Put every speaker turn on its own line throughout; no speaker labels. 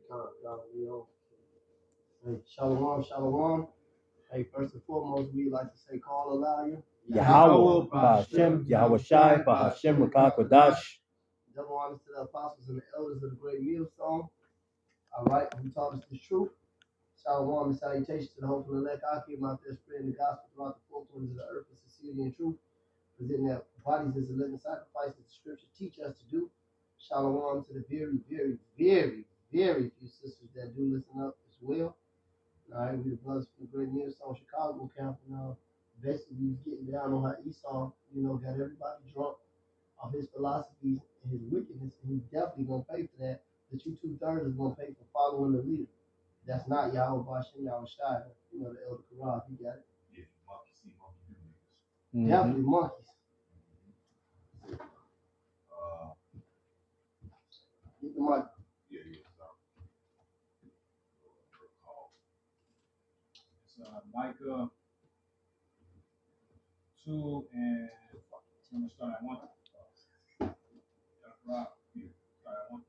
Hey, shalom, shalom. Hey, first and foremost, we like to say, call Elijah.
Yahweh, Ba'Hashem, Yahweh Shai, Ba'Hashem, Rakakwadash.
Double honors to the apostles and the elders of the great millstone. All right, who taught us the truth. Shalom and salutations to the hopeful elect. I came out there spreading the gospel throughout the four corners of the earth with sincerity and truth. Presenting their bodies as a living sacrifice as the scripture teach us to do. Shalom to the very, very, very, very few sisters that do listen up as well. All right, we the brothers from the great millstone Chicago camp, and basically we was getting down on how Esau, got everybody drunk off his philosophies and his wickedness, and he's definitely gonna pay for that. But you 2/3 is gonna pay for following the leader. That's not Yahweh Bashim Yahweh Shai, the Elder Quran, you got it.
Yeah, monkey see, monkey do niggas.
Definitely monkeys. Get the mic.
Yeah.
It's Micah 2 and I'm gonna start at 1. Start at 1.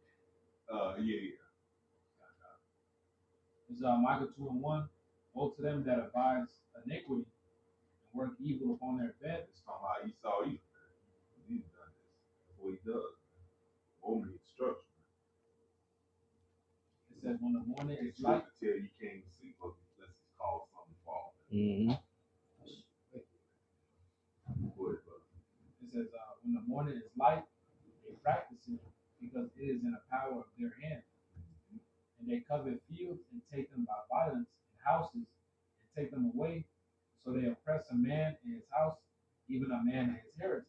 Yeah.
It's Micah 2 and 1. Woe to them that advise iniquity and work evil upon their bed.
It's talking about Esau either. He's done this. That's what he does. Only instruction.
It says when the morning
It's
is light.
to tell you can't even sleep unless it's called something fall.
Mm-hmm.
It says when the morning is light, they practice it because it is in the power of their hand. And they covet fields and take them by violence, and houses and take them away. So they oppress a man in his house, even a man in his heritage.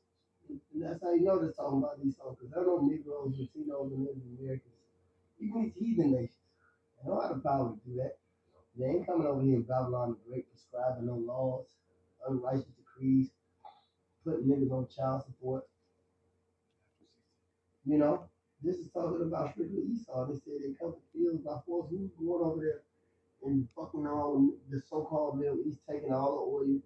And that's how you know they're talking about Esau, because they're no Negroes, Latinos, and Native Americans. Even these heathen nations, they don't have the power to do that. They ain't coming over here in Babylon the Great prescribing no laws, unrighteous decrees, putting niggas on child support. This is talking about strictly Esau. They say they cover fields by force. Who's going over there and fucking all the so-called Middle East, taking all the oil,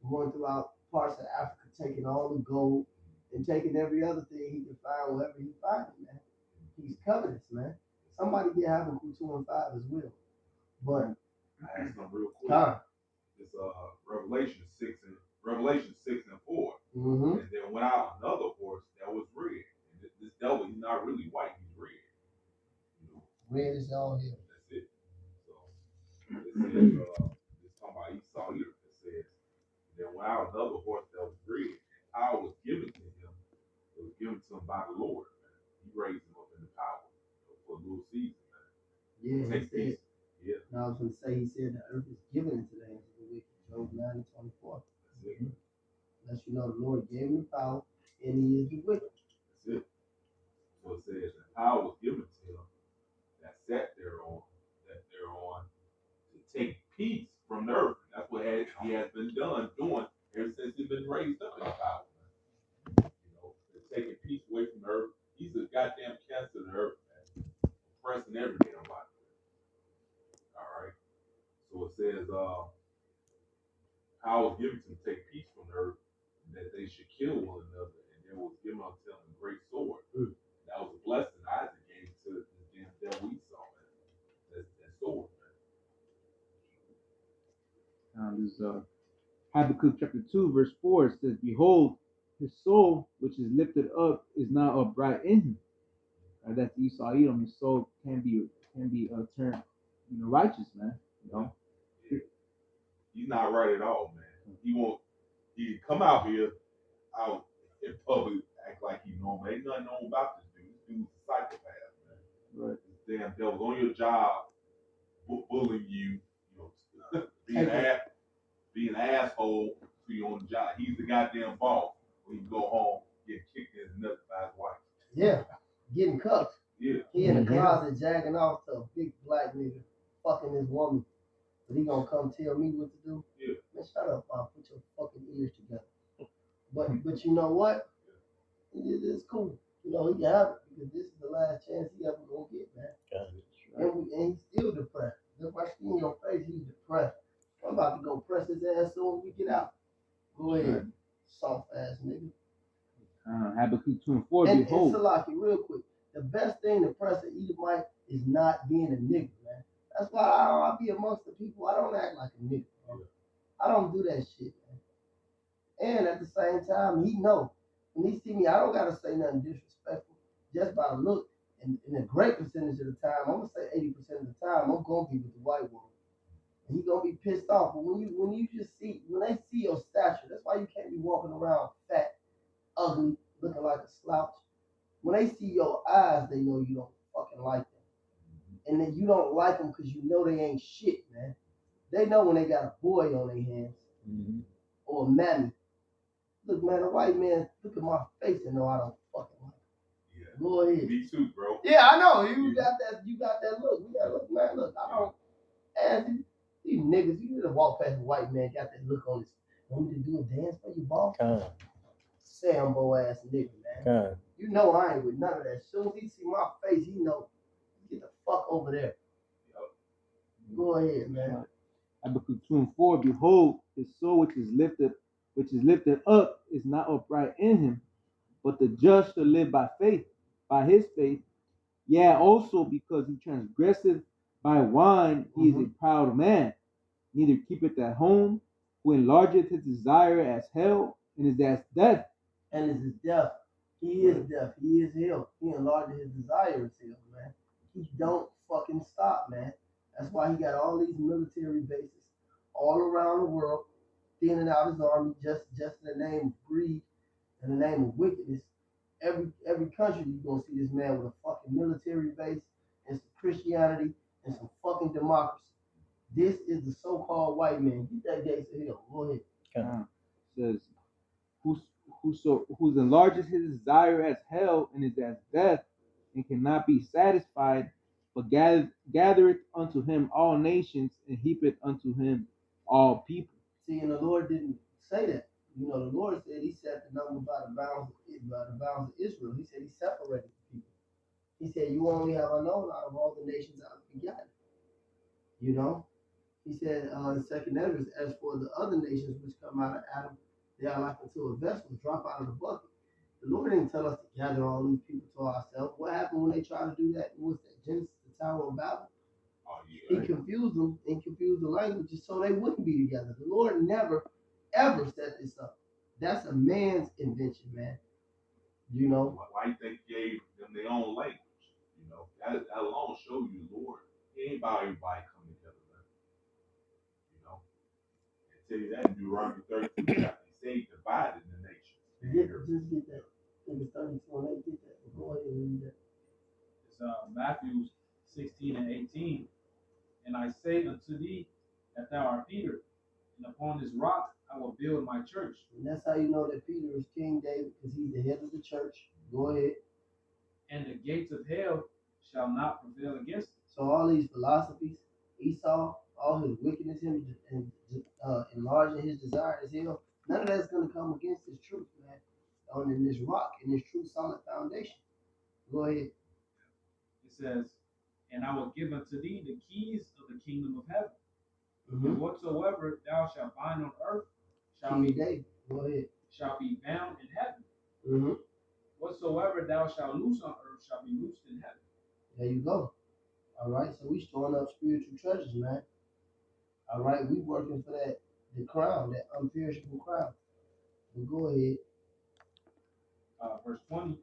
going throughout parts of Africa, taking all the gold, and taking every other thing he can find wherever he finds it, man. He's covetous, man. Somebody get Habakkuk 2 and 5 as well. But
I asked them real quick. It's Revelation 6 and 4.
Mm-hmm.
And then went out another horse that was red. And this devil, he's not really white, he's red.
Red is all here.
That's it. So it says it's talking about Esau here. It says then went out another horse that was red, and power was given to him. It was given to him by the Lord, man. He raised him up in the power for a little season, man.
Yeah, he said.
Yeah.
Now I was going to say, he said the earth is given into the hands of the wicked. Job 9 and 24.
That's it.
Unless you know the Lord gave him the power, and he is the wicked.
That's it. So it says the power was given to him that sat thereon to take peace from the earth. That's what he has been doing ever since he's been raised up in the power. They're taking peace away from the earth. He's a goddamn cancer to the earth, man. Oppressing every damn body. All right. So it says, power was given to him to take peace from the earth, that they should kill one another, and there was given unto them a great sword. That was a blessing Isaac gave to the damn devil Esau, man. That sword, man.
This Habakkuk chapter 2, verse 4 says, "Behold, his soul, which is lifted up, is not upright in him." That's Esau Edom. His soul can be turned, righteous, man.
Yeah. He's not right at all, man. He come out here out in public, act like he normal. Ain't nothing known about this dude. This dude's a psychopath, man.
Right.
This damn devil's on your job, bullying you, being an asshole to you on the job. He's the goddamn boss. When you go home, get kicked in the nuts by his wife.
Yeah, getting cuffed.
Yeah.
He in the closet jacking off to a big black nigga fucking his woman. But he gonna come tell me what to do?
Yeah.
Man, shut up, Bob. Put your fucking ears together. But you know what? It's cool. He can have it because this is the last chance he ever gonna get, man. And he's still depressed. If I see in your face, he's depressed. I'm about to go press his ass soon as we get out. Go ahead, soft ass nigga.
Habakkuk 2 and 4.
And
Behold,
Salaki, real quick. The best thing to press an Edomite is is not being a nigga, man. That's why I be amongst the people. I don't act like a nigga, bro. I don't do that shit, man. And at the same time, he know when he see me, I don't gotta say nothing disrespectful. Just by look, and a great percentage of the time, I'm gonna say 80% of the time, I'm gonna be with the white woman. And he gonna be pissed off. But when you just see when they see your stature, that's why you can't be walking around fat, ugly, looking like a slouch. When they see your eyes, they know you don't fucking like them. And then you don't like them because you know they ain't shit, man. They know when they got a boy on their hands or a mammy. Look, man, a white man look at my face and know I don't fucking like him. Yeah. Go ahead.
Me too, bro.
Yeah, I know. You got that look. You got look, man. Look, I don't ask you. These niggas, you just walk past a white man, got that look on his. Want me to do a dance for you, boss? Sambo ass nigga, man. You know I ain't with none of that. As soon as he see my face, he know. Get the fuck over there. Go ahead, man.
Habakkuk 2:4, behold, his soul which is lifted up is not upright in him, but the just shall live by faith, by his faith. Yeah, also because he transgresseth by wine, he is a proud man, neither keepeth at home, who enlargeth his desire as hell, and is as death.
And is his death. He is death. He is hell. He enlarged his desire as hell, man. He don't fucking stop, man. That's why he got all these military bases all around the world, thinning out his army just in the name of greed and the name of wickedness. Every country you gonna see this man with a fucking military base and some Christianity and some fucking democracy. This is the so-called white man. Get that gates of hell. Go ahead.
Says whose enlarges his desire as hell and is as death, and cannot be satisfied, but gathereth unto him all nations and heapeth unto him all people.
See, and the Lord didn't say that. You know, the Lord said he set the number by the bounds of Israel. He said he separated the people. He said, you only have I known out of all the nations I've begotten. You know? He said in second Ezra, as for the other nations which come out of Adam, they are like unto a vessel, drop out of the bucket. The Lord didn't tell us to gather all these people to ourselves. What happened when they tried to do that? What was that? Genesis, the Tower of Babel? Oh, yeah. He confused them and confused the languages so they wouldn't be together. The Lord never, ever set this up. That's a man's invention, man. You know?
Why you think he gave them their own language? You know, that alone show you, Lord, he ain't about everybody coming together, man. You know? And tell you that in Deuteronomy 32 chapter, he said he divided the nation.
Just get that. I think it's 32 and 8, get that. Go ahead and read that.
It's Matthew 16 and 18. And I say unto thee that thou art Peter, and upon this rock I will build my church.
And that's how you know that Peter is King David, because he's the head of the church. Go ahead.
And the gates of hell shall not prevail against it.
So all these philosophies, Esau, all his wickedness, him and enlarging his desire as hell, none of that's going to come against this truth, man. On in this rock, in this true solid foundation. Go ahead.
It says, and I will give unto thee the keys of the kingdom of heaven. And whatsoever thou shalt bind on earth shall be bound in heaven. Whatsoever thou shalt loose on earth shall be loosed in heaven.
There you go. All right, so we storing up spiritual treasures, man. All right, we working for the crown, that unperishable crown. So go ahead.
Verse 20.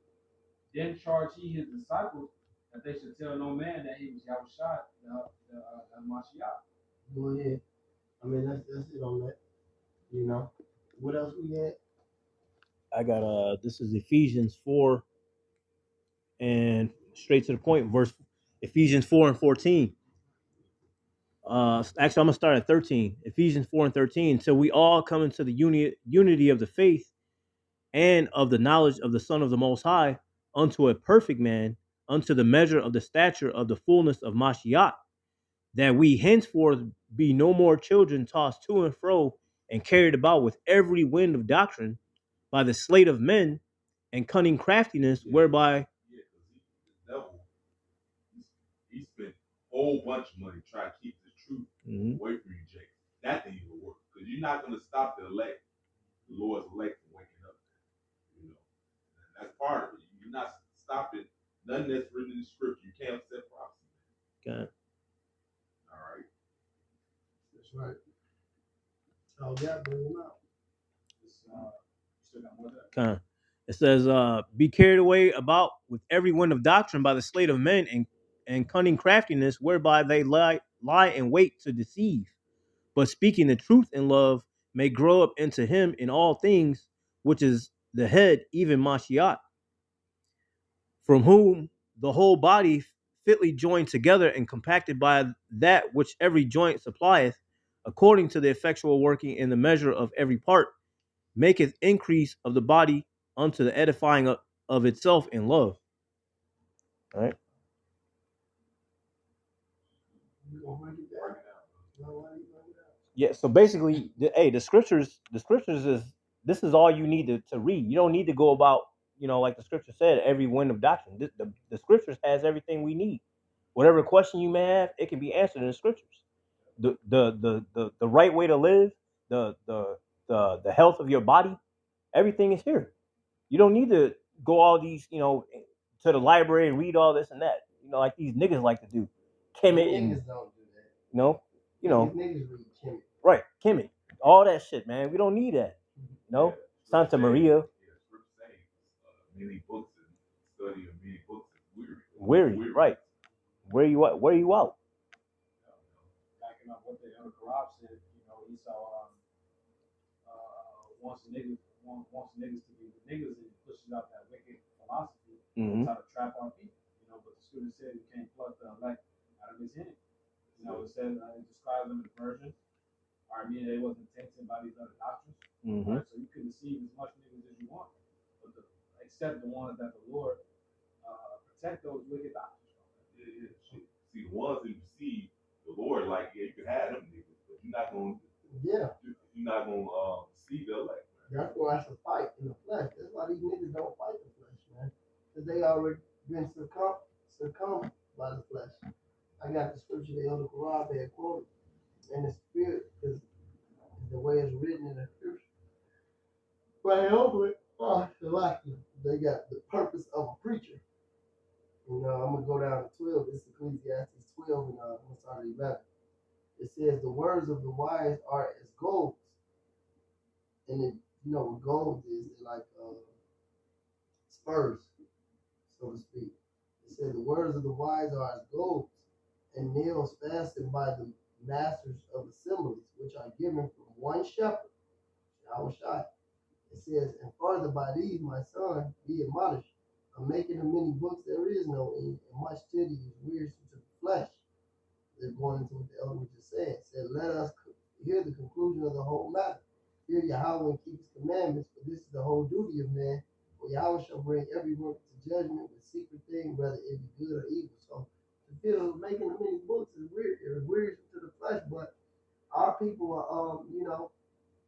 Then charged he his disciples that they should tell no man that he was Yahushua, the Mashiach.
Go ahead. I mean, that's it on that. You know. What else we got?
I got this is Ephesians 4 and straight to the point, Ephesians 4 and 14. Actually, I'm gonna start at 13. Ephesians 4 and 13. So we all come into the unity of the faith and of the knowledge of the Son of the Most High, unto a perfect man, unto the measure of the stature of the fullness of Mashiach, that we henceforth be no more children tossed to and fro and carried about with every wind of doctrine by the sleight of men and cunning craftiness, whereby
the devil, he spent a whole bunch of money trying to keep the truth away from you, Jake. That thing will work, because you're not going to stop the Lord's elect from waking up. You know, and that's part of it. You're not stopping nothing that's written in the scripture. You can't upset prophecy.
Okay.
All right.
That's right. Oh yeah, bring them out.
Still got more of that.
Okay. It says, be carried away about with every wind of doctrine by the sleight of men and cunning craftiness, whereby they lie in wait to deceive. But speaking the truth in love may grow up into him in all things, which is the head, even Mashiach, from whom the whole body fitly joined together and compacted by that which every joint supplieth, according to the effectual working in the measure of every part, maketh increase of the body unto the edifying of itself in love. All right.
You gonna break it down? No, why you bring it out?
Yeah. So basically, the scriptures is this is all you need to read. You don't need to go about, like the scripture said, every wind of doctrine. The scriptures has everything we need. Whatever question you may have, it can be answered in the scriptures. The right way to live, the health of your body, everything is here. You don't need to go all these, to the library and read all this and that. Like these niggas like to do. Kemet and
Niggas don't do that.
you know,
Niggas read Kemet.
right, Kemet. All that shit, man. We don't need that. Santa Maria.
Many books and study of many books is
Weary, right. Where you at? Where you out?
Backing up what the Elder Karab said, he saw wants niggas to be with niggas and pushes out that wicked philosophy, try to trap our people. But the student said you can't pluck the elect out of his hand. It said it describes them as virgins. I mean, they wasn't tainted by these other doctrines. Right? So you can deceive as much niggas as you want, but except the ones that the Lord protect those wicked doctrines.
Yeah. See, the ones who deceive the Lord, like, yeah, you can have them niggas, but you're not gonna. Yeah. You're not gonna see the elect.
That's why it's a fight in the flesh. That's why these niggas don't fight the flesh, man. Because they already been succumbed by the flesh. I got the scripture the Elder Karab had quoted. And the spirit is the way it's written in the scripture. Right over it. Oh, they got the purpose of a preacher. I'm going to go down to 12. This is Ecclesiastes 12 and I'm going to start at 11. It says, the words of the wise are as gold. And it, what gold is, they're like spurs, so to speak. It says, the words of the wise are as gold, and nails fastened by the masters of assemblies, which are given from one shepherd. Shai. It says, and farther by these, my son, be admonished. I'm making of many books there is no end, and much study is wearisome to the flesh. They're going into what the elder just said. It said, let us hear the conclusion of the whole matter. Hear Yahweh and keep his commandments, for this is the whole duty of man. For Yahweh shall bring every work to judgment with secret thing, whether it be good or evil. So the feel making of many books is weird. It's wearisome to the flesh, but our people are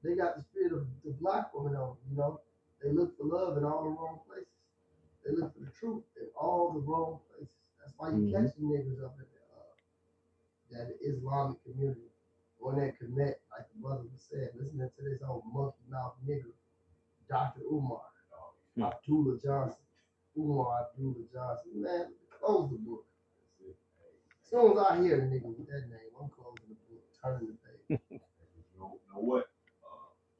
they got the spirit of the black woman on them, They look for love in all the wrong places. They look for the truth in all the wrong places. That's why you catch the niggas up in that Islamic community on that connect, like the brother was saying, listening to this old monkey mouth nigga, Dr. Umar, Abdullah Johnson, man, close the book. As soon as I hear a nigga with that name, I'm closing the book, turning the page.
You know what?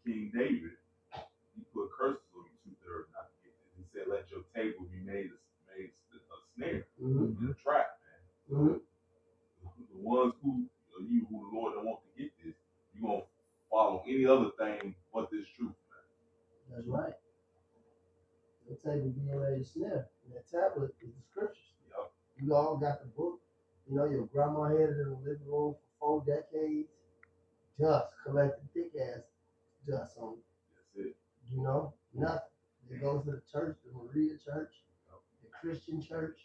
King David, he put curses on you 2/3 not to get this. He said, let your table be made a snare and a trap, man. The ones who the Lord don't want to get this, you're going to follow any other thing but this truth, man.
That's right. Your table being made a snare. And that tablet is the scriptures.
Yep.
You all got the book. Your grandma had it in the living room for 4 decades. Dust, collected thick ass dust on it.
That's it.
Nothing. They go to the church, the Maria church, the Christian church,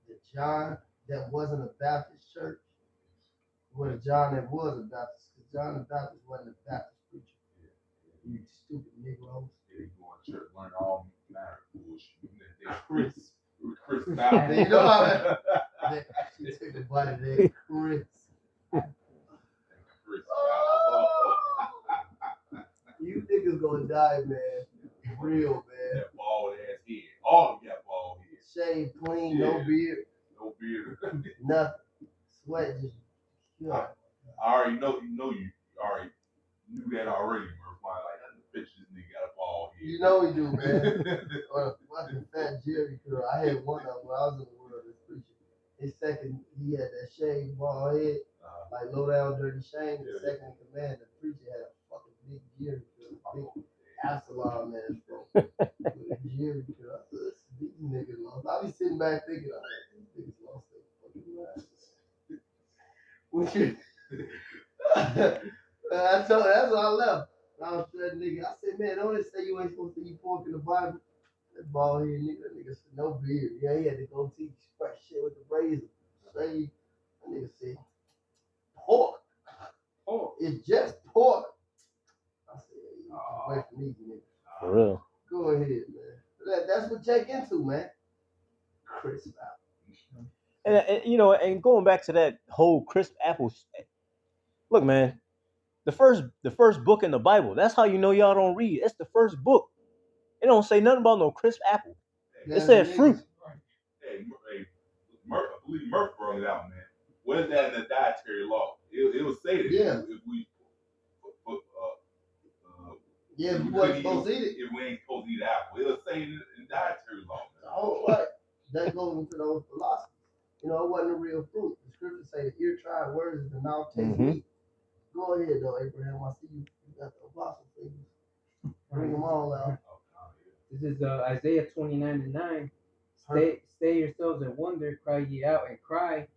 the John that wasn't a Baptist church. Well, the John that was a Baptist, because John the Baptist wasn't a Baptist preacher. You stupid Negroes.
They go to church, learn all manner of bullshit.
Chris.
They
They actually took a bite of that Chris. You niggas gonna die, man. Real, man.
That bald ass head. All of them got bald head.
Shaved clean, no beard.
No beard.
Nothing. sweat just,
I already know, you already knew that already, bro. Like, the pictures nigga got a ball here.
You know he do, man. Or fucking fat Jerry curl. I had one of them when I was in the world as preacher. His second, he had that shaved bald head, like low down dirty Shane. The second in command, the preacher had a fucking big Jerry curl, big Absalom man, bro. With a Jerry curl. I said, these niggas lost. I be sitting back thinking, oh, these niggas lost their fucking minds. What you? I told that's why I left. I was that nigga. I said, man, don't they say you ain't supposed to eat pork in the Bible? That bald head nigga, that nigga said no beard. Yeah, he had to go teach fresh shit with the razor. Say, that nigga said, pork. Pork. It's just pork. I said, hey, away from these niggas.
For real.
Go ahead, man. That's what Jake into, man. Crisp apple.
And you know, and going back to that whole crisp apples. Look, man, the first book in the Bible. That's how you know y'all don't read. It's the first book. It don't say nothing about no crisp apple. It said fruit.
Hey, I believe Murph brought it out, man. Where's that in the dietary law? It will say that if we
yeah, if we wasn't supposed to eat it.
If we ain't supposed to eat apple, it'll say in dietary law.
Oh, right. That goes into those philosophies. You know, it wasn't a real fruit. The scriptures say the ear tried words and the mouth taste meat. Go ahead, though, Abraham. I see you got the apostle fingers. Bring them all out.
This is Isaiah 29:9. Stay yourselves and wonder, cry ye out and cry.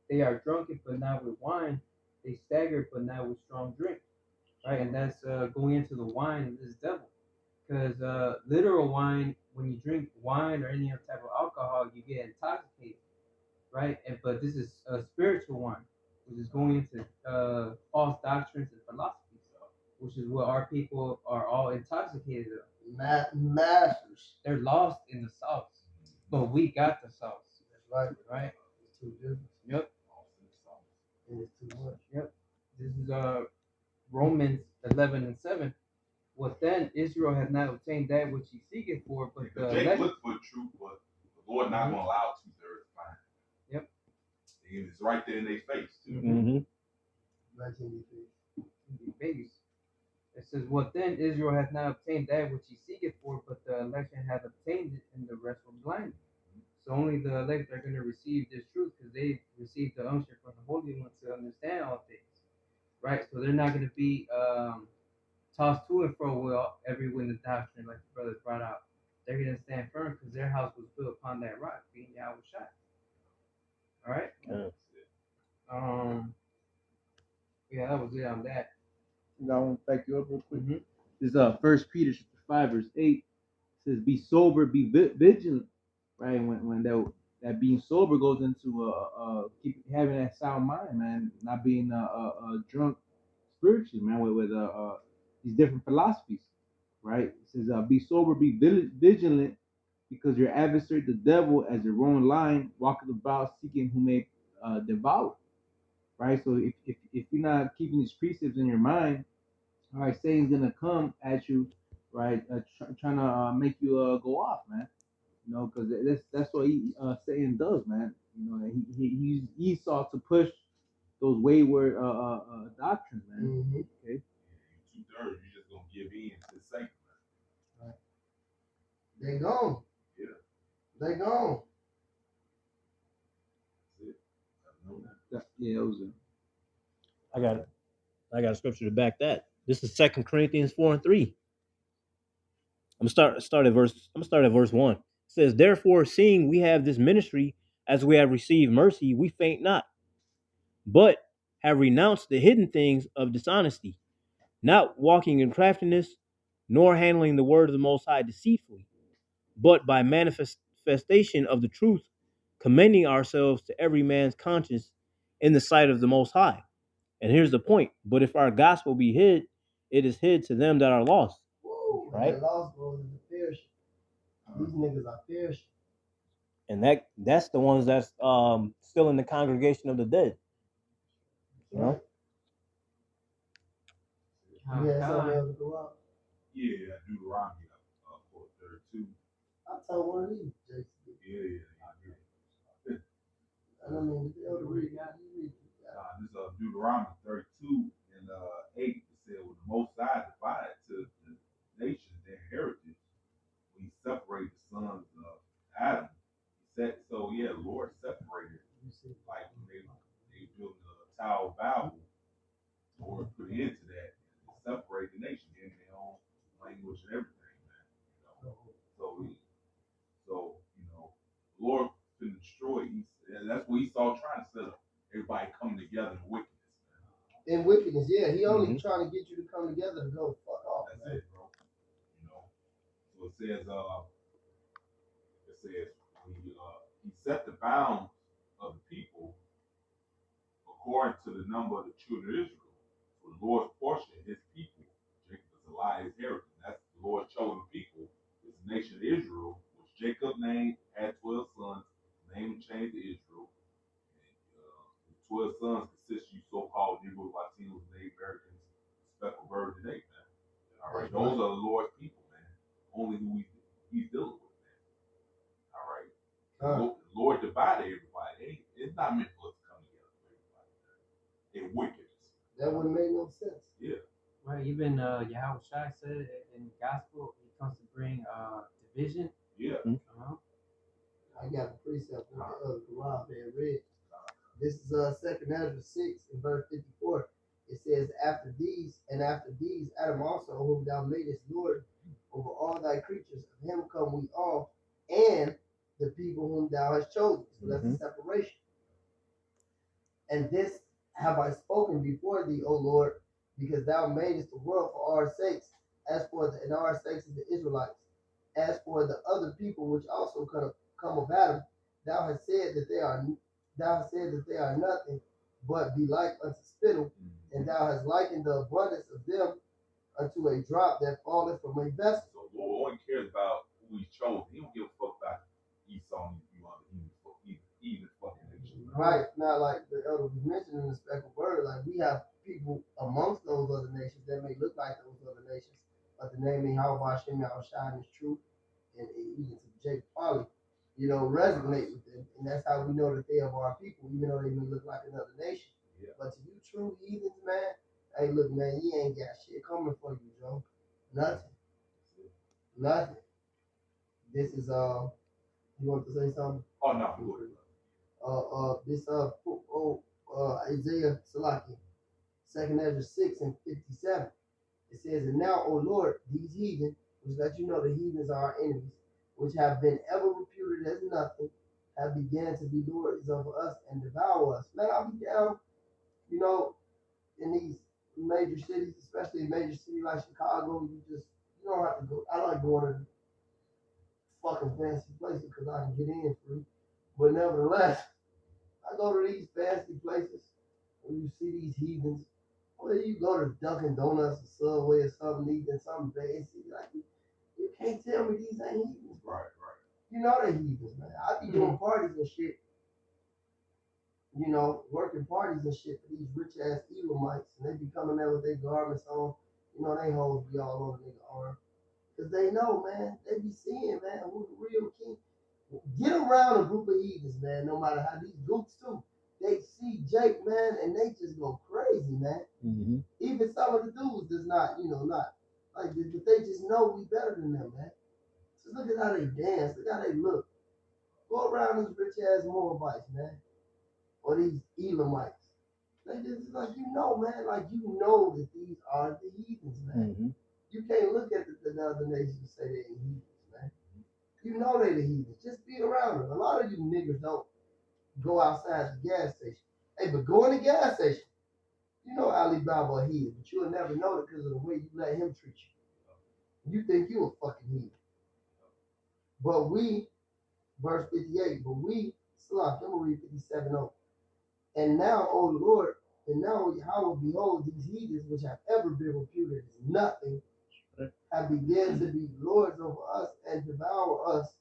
They are drunken, but not with wine. They stagger, but not with strong drink. Right, and that's going into the wine of this devil. Because literal wine, when you drink wine or any other type of alcohol, you get intoxicated, right? But this is spiritual wine, which is going into false doctrines and philosophies, which is what our people are all intoxicated of.
Masters.
They're lost in the sauce, but we got the sauce.
That's right.
Right?
It's too different.
Yep.
And it's too much.
Yep. This is Romans 11:7. What then? Israel has not obtained that which he seeketh for, but the
Jake looked for truth, but the Lord not going to allow 2/3 to find it.
Yep.
And it's right there in their face, too.
Mm-hmm.
Right in your face.
Babies. It says, what then? Israel has not obtained that which he seeketh for, but the election hath obtained it, and the rest were blinded. So only the elect are going to receive this truth because they received the unction from the Holy One to understand all things. Right? So they're not going to be tossed to and fro with every wind of doctrine, like the brothers brought out. They're going to stand firm because their house was built upon that rock, being Yahweh Shai. All right? Yeah, that was it on that. I want to back you up real quick.
Mm-hmm.
This is 1 Peter 5 verse 8 says, "Be sober, be vigilant." Right? When that being sober goes into keep having that sound mind, man, not being drunk spiritually, man, with these different philosophies. Right? It says, "Be sober, be vigilant, because your adversary, the devil, as a roaring lion, walketh about seeking whom may devour." Right? So if you're not keeping these precepts in your mind, all right, Satan's gonna come at you, right, trying to make you go off, man. You know, because that's what Satan does, man. You know, he used Esau to push those wayward doctrines, man.
Mm-hmm.
Okay.
2/3, you just gonna give in to Satan.
Right. They gone.
Yeah.
They gone.
Yeah, it was it.
I got a scripture to back that. This is 2 Corinthians 4:3. I'm gonna start at verse 1. It says, "Therefore, seeing we have this ministry, as we have received mercy, we faint not, but have renounced the hidden things of dishonesty, not walking in craftiness, nor handling the word of the Most High deceitfully, but by manifestation of the truth, commending ourselves to every man's conscience in the sight of the Most High." And here's the point. But if our gospel be hid, it is hid to them that are lost.
Whoa,
right?
that lost goes into perishing. These niggas are perishing.
And that's the ones that's still in the congregation of the dead. You know?
Yeah, something else to go out.
Yeah, Deuteronomy 4:32.
I told one of these, Jason.
Yeah.
I don't mean, the elder read. You read.
Deuteronomy 32 and 8, it said, when the Most High divided to the nations their heritage, when he separated the sons of Adam, he said, so yeah, the Lord separated, like when they built the Tower of Babel, the Lord put an end to that and separate the nation in their own language and everything, man. So the Lord can destroy Esau. And that's what Esau trying to set up. Everybody coming together in wickedness, man.
In wickedness, yeah. He only trying to get you to come together to go fuck off.
That's
Man.
it, bro. So it says he set the bounds of the people according to the number of the children of Israel. So the Lord's portion, his people, Jacob is Eliah's heritage. That's the Lord's chosen people. It's the nation of Israel, which Jacob named, had 12 sons, named and changed to Israel. And the 12 sons consist of you so-called Negroes, Latinos, Native Americans, speckled birds, and ape, man. All right, those are the Lord's people, man. Only who he's dealing with, man. All right. The Lord divided everybody. It's not meant for us to come together for everybody. In wickedness.
That wouldn't make no sense.
Yeah.
Right, even Yahweh Shai said in the gospel, he comes to bring division.
Yeah.
I got the precept from the Quran being read. This is 2nd Ezra 6 in verse 54. It says, after these, Adam also, whom thou madest Lord over all thy creatures, of him come we all, and the people whom thou hast chosen. So that's a separation. And this have I spoken before thee, O Lord, because thou madest the world for our sakes, and our sakes is the Israelites. As for the other people which also come of Adam, thou hast said that they are nothing, but be like unto spittle, and thou hast likened the abundance of them unto a drop that falleth from a vessel.
So the Lord only cares about who he's chosen. He don't give a fuck about Esau and even fucking nation.
Right. Now, like the elder was mentioning in the speckled bird, like we have people amongst those other nations that may look like those other nations, but the name of Yahweh Shem Yahushua is true, and even to Jake Polly, resonate with them, and that's how we know that they are our people, even though they may look like another nation.
Yeah.
But to you true heathens, man, hey, look, man, you ain't got shit coming for you, Joe. Nothing. This is you want to say something?
Oh no.
Isaiah Salaki, 2nd Ezra 6 and 57. It says, and now, O Lord, these heathen, which let you know the heathens are our enemies, which have been ever reputed as nothing, have began to be lords over us and devour us. Man, I'll be down, in these major cities, especially a major city like Chicago, you don't have to go. I like going to fucking fancy places because I can get in free. But nevertheless, I go to these fancy places where you see these heathens. Whether you go to Dunkin' Donuts or Subway or something, eating something fancy, like you can't tell me these ain't heathens, bro.
Right.
You know they heathens, man. I be doing parties and shit, working parties and shit for these rich ass Edomites, and they be coming there with their garments on. They hoes be all over nigga arm. Cause they know, man, they be seeing, man, who the real king. Get around a group of heathens, man, no matter how these groups too. They see Jake, man, and they just go crazy, man.
Mm-hmm.
Even some of the dudes does not, not like, but they just know we better than them, man. Just look at how they dance, look how they look. Go around these rich ass Moabites, man, or these Elamites. They just like man, like that these are the heathens, man.
Mm-hmm.
You can't look at the other nations and say they ain't heathens, man. You know they the heathens. Just be around them. A lot of you niggas don't go outside the gas station. Hey, but go in the gas station. Alibaba a heathen, but you'll never know it because of the way you let him treat you. You think you a fucking heathen. But we, verse 58, Salah, I'm going to read 57 on. And now, O Lord, how behold, these heathens which have ever been reputed as nothing, have begun to be lords over us and devour us.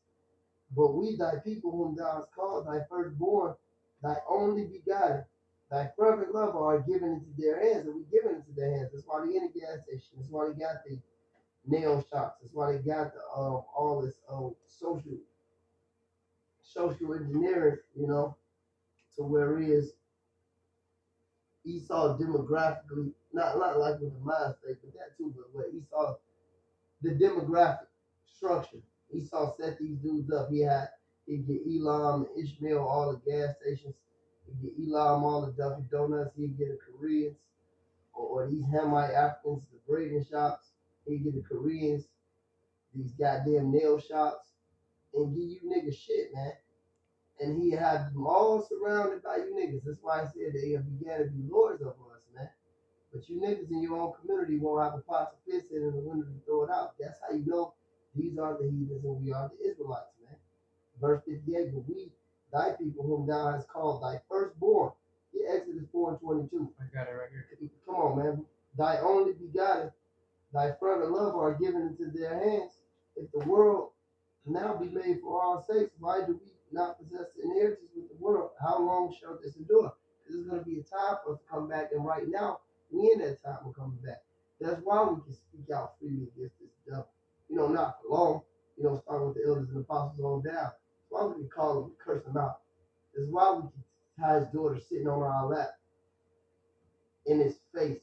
But we, thy people, whom thou hast called thy firstborn, thy only begotten, thy fervent lover, are given into their hands, and we given into their hands. That's why they in the gas station. That's why they got the nail shops. That's why they got the all this social engineering, to where it is Esau demographically, not like with the mind state, but that too, but what Esau, the demographic structure. Esau set these dudes up. He'd get Elam and Ishmael all the gas stations. He'd get Elam all the Dunkin' Donuts. He'd get the Koreans or these Hamite Africans, the braiding shops. He'd get the Koreans, these goddamn nail shops, and give you niggas shit, man. And he had them all surrounded by you niggas. That's why I said they began to be lords over us, man. But you niggas in your own community won't have a pot to piss in and a window to throw it out. That's how you know these are the heathens and we are the Israelites, man. Verse 58, but we, thy people whom thou hast called thy firstborn. Get Exodus 4 and 22.
I got it right here.
Come on, man. Thy only begotten, thy fervent love are given into their hands. If the world now be made for our sakes, why do we not possess the inheritance with the world? How long shall this endure? Because there's going to be a time for us to come back, and right now, we in that time we're coming back. That's why we can speak out freely against this devil. You know, not for long. You know, starting with the elders and apostles on down. That's why we can call him and curse him out. That's why we can tie his daughter sitting on our lap in his face,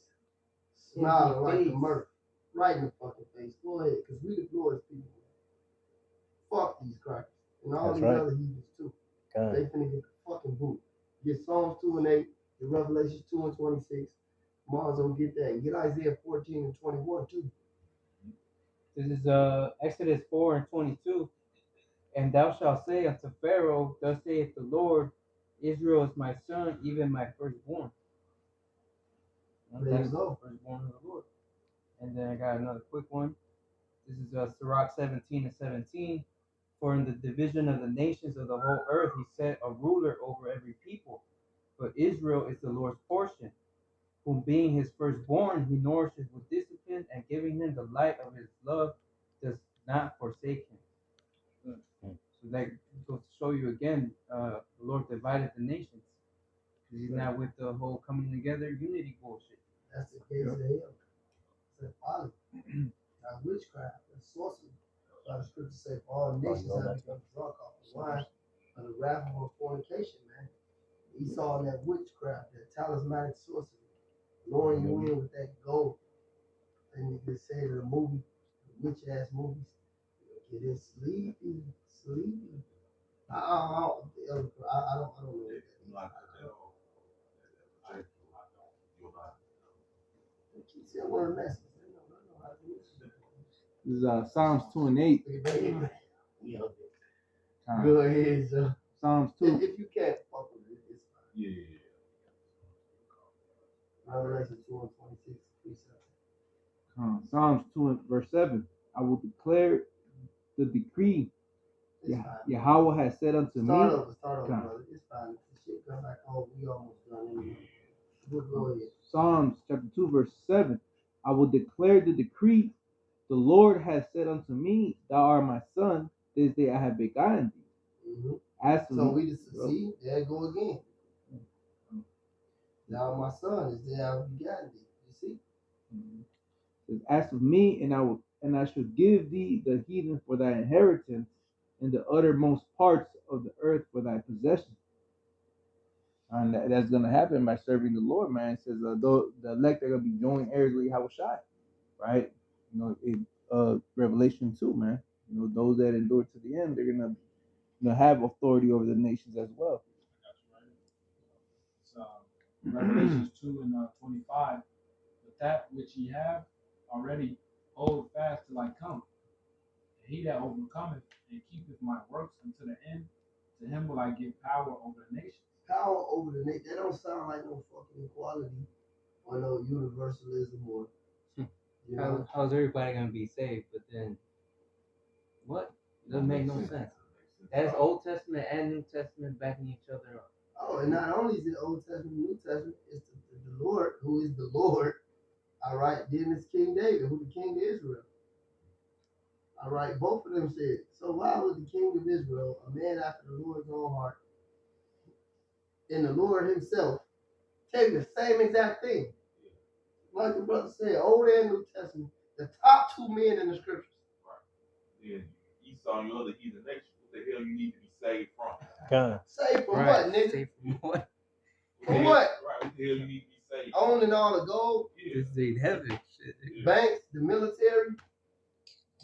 smiling like a Murph. Right in the fucking face. Go ahead, because we the glorious people. Fuck these crackers. And all these other heathens too.
God.
They finna get the fucking boot. Get Psalms 2 and 8, get Revelations 2 and 26. Mars will get that. And get Isaiah 14 and 21 too.
This is Exodus 4 and 22. And thou shalt say unto Pharaoh, thus saith the Lord, Israel is my son, even my firstborn.
There you go.
Firstborn of the Lord. And then I got another quick one. This is Sirach 17 and 17. For in the division of the nations of the whole earth, he set a ruler over every people. But Israel is the Lord's portion, whom being his firstborn, he nourishes with discipline, and giving him the light of his love, does not forsake him. So that goes to show you again, the Lord divided the nations. Because he's not with the whole coming together unity bullshit.
That's the case of him. It's folly. Not witchcraft. That's sorcery. The scripture say, all nations have become drunk off the wine of the wrath of fornication, man. Esau and that witchcraft, that talismanic sorcery, luring you in with that gold. And you can say to the movie, the witch ass movies, get it sleepy. I don't know. Keep saying one of the messages.
This is Psalms 2 and 8.
Go ahead, sir.
Psalms 2.
If you can't fuck with it, it's fine.
Yeah.
Revelation 2 and 26, 3
Psalms 2 and verse 7. I will declare the decree Yahweh has said unto me.
Start over, brother. It's fine. The shit come back home. We almost done anyway. We'll go ahead.
Psalms chapter 2, verse 7. I will declare the decree. The Lord has said unto me, thou art my son, this day I have begotten thee.
Mm-hmm. So we just see, there I go again. Thou art my son, this day I have begotten thee. You see?
Says, as for me, and I shall give thee the heathen for thy inheritance, and the uttermost parts of the earth for thy possession. And that's going to happen by serving the Lord, man. It says, though the elect are going to be joint heirs with Yahweh Shai, right? You know, in Revelation 2, man. You know, those that endure to the end, they're going to have authority over the nations as well.
So, Revelations 2 and 25. But that which ye have already hold fast till I come. And he that overcometh and keepeth my works unto the end, to him will I give power over the nations.
Power over the nation. That don't sound like no fucking equality or no universalism or, you know.
How's everybody going to be saved? But then, what? It doesn't make no sense. That's Old Testament and New Testament backing each other up.
Oh, and not only is it Old Testament, New Testament, it's the Lord who is the Lord. All right, then it's King David, who the King of Israel. All right, both of them said, so why would the King of Israel, a man after the Lord's own heart, and the Lord himself, take the same exact thing? Like the brother said, Old and New Testament, the top two men in the scriptures.
Right. Then Esau and your other heathen nation, what the hell you need to be saved from?
God.
Saved from
Right.
what, nigga?
Saved from what?
From what?
Right, what the hell you need to be say.
owning all the gold,
Yeah.
This ain't heaven. Shit.
Yeah.
banks, the military,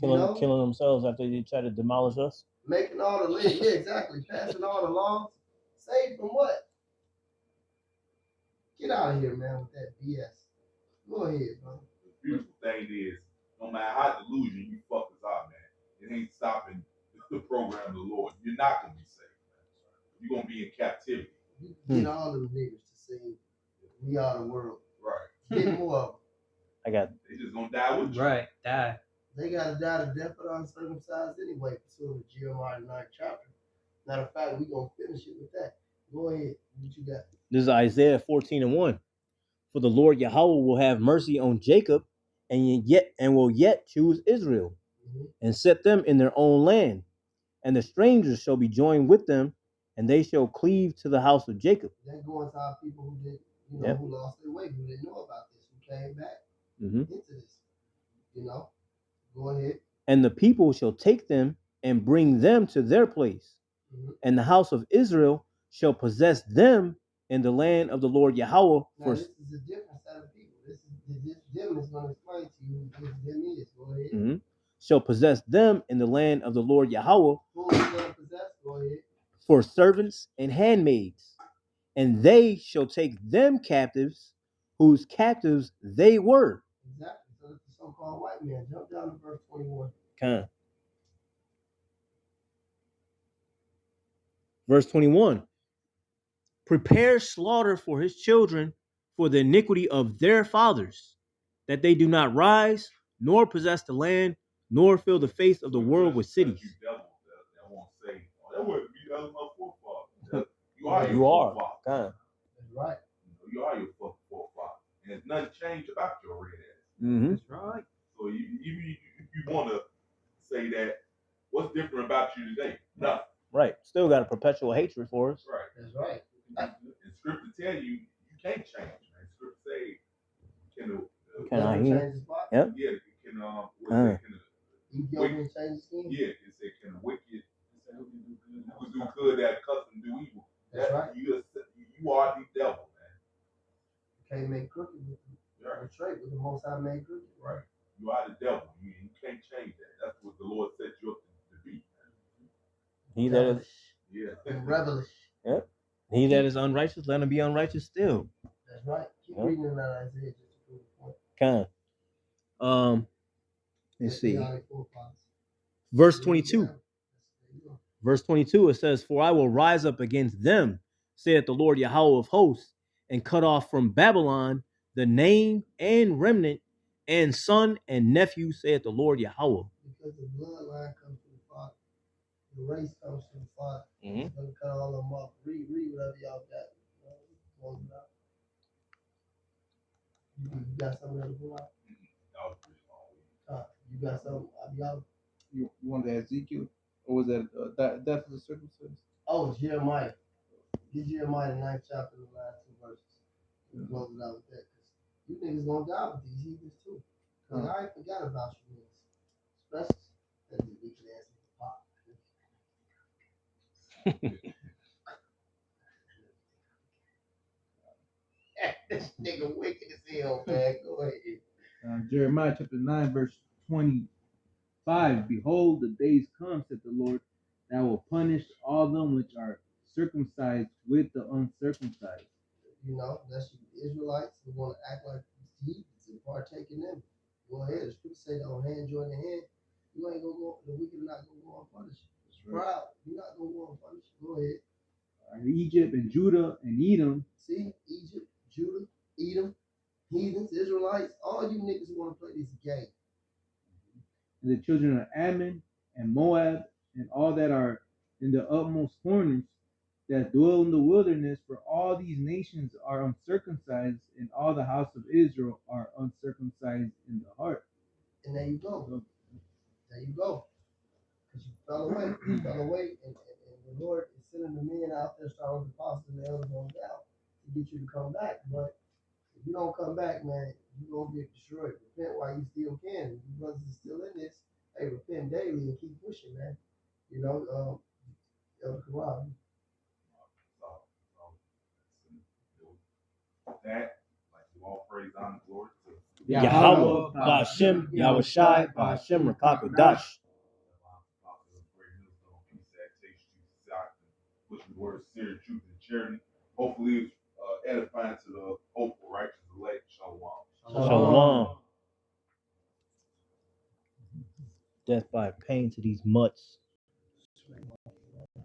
you know,
killing themselves after they try to demolish us.
making all the laws. Yeah, exactly. Passing all the laws. Saved from what? Get out of here, man, with that BS. Go ahead, bro.
The beautiful thing is, no matter how delusion you fuckers are, man, it ain't stopping the program of the Lord. You're not gonna be saved, man. You're gonna be in captivity.
You can get all them niggas to sing "We Are the World."
Right.
Get more of them.
I got
They just gonna die with you.
Right, die.
They gotta die to death of the uncircumcised anyway, pursuant to Jeremiah 9th chapter. Matter of fact, we gonna finish it with that. Go ahead. What you got?
this is Isaiah 14:1. For the Lord Yahweh will have mercy on Jacob, and will yet choose Israel, and set them in their own land. And the strangers shall be joined with them, and they shall cleave to the house of Jacob.
That going to our people who did, you know, who lost their way, who didn't know about this, who came back into this. You know, go ahead.
And the people shall take them and bring them to their place, and the house of Israel shall possess them in the land of the Lord Yahweh.
Now, this is a different set of people. This them is going to explain to you who this them is. Go ahead.
Shall possess them in the land of the Lord Yahweh.
Who is going to possess? Go ahead.
For servants and handmaids, and they shall take them captives, whose captives they were.
Exactly. So it's the so-called white man. Jump down to verse 21.
Verse 21. Prepare slaughter for his children for the iniquity of their fathers, that they do not rise, nor possess the land, nor fill the face of the world with cities.
That won't say, oh, that wouldn't be that was my forefather. You are your
You are.
forefather.
That's right.
You are your forefather. And there's nothing changed about your red ass.
That's right.
So if you want to say that, what's different about you today? Nothing.
Right. Still got a perpetual hatred for us.
Right.
That's right.
And scripture tell you can't change, man. Scripture say
Can I
change
hear?
his spot?
Yep.
Yeah, can
Ethiopian change his skin?
yeah, it said can the wicked who do good that custom do evil.
That's right.
You are the devil, man.
You can't make crooked with the
Right.
straight with the most high made crooked.
Right. You are the devil. You can't change that. That's what the Lord set you up to be.
He that is,
Yeah.
Rebellish.
yep. He that is unrighteous, let him be unrighteous still.
That's right. Keep reading in that Isaiah just to prove the point.
Let's see.
Yeah, forefathers.
Verse 22. Verse 22, it says, For I will rise up against them, saith the Lord Yahweh of hosts, and cut off from Babylon the name and remnant, and son and nephew, saith the Lord Yahweh.
Because the bloodline comes from the father. The race comes from the father. He's going to cut all of them off. Read whatever y'all got. Close it out. You got something else to pull out? You got something? Y'all?
You wanted Ezekiel? Or was that death of the circumcision?
Oh, Jeremiah. Get Jeremiah the 9th chapter, the last 2 verses. We'll close it out with that. You niggas gonna die with these heathens too. Cause I ain't forgot about you niggas. Especially that wicked ass pop. This nigga wicked as hell, man. Go ahead.
Jeremiah chapter 9, verse 25. Behold, the days come, said the Lord, that I will punish all them which are circumcised with the uncircumcised.
You know, that's you Israelites who want to act like heathens and partake in them. Go ahead. The scripture say that on hand join the hand. You ain't gonna go. The wicked are not gonna go unpunished. Proud. You're not gonna go unpunished. Go ahead.
Egypt and Judah and Edom.
See, Egypt, Judah, Edom, heathens, Israelites, all you niggas who want to play this game.
And the children of Ammon and Moab and all that are in the utmost corners that dwell in the wilderness, for all these nations are uncircumcised, and all the house of Israel are uncircumcised in the heart.
And there you go. There you go. Because you fell away. You fell away, and the Lord is sending the men out there, starting with the apostles and the elders on down, to get you to come back. But if you don't come back, man, you're going to get destroyed. Repent while you still can. If you brothers are still in this, hey, repent daily and keep pushing, man. You know, Elder Karab.
That, like
Yahweh, Ba'ashem, Yahushai, Ba'ashem, Rakakodash.
Which the word sincerity, truth, and charity. Hopefully, it's edifying to the hopeful, righteous elect. Shalom.
Shalom. Death by pain to these mutts.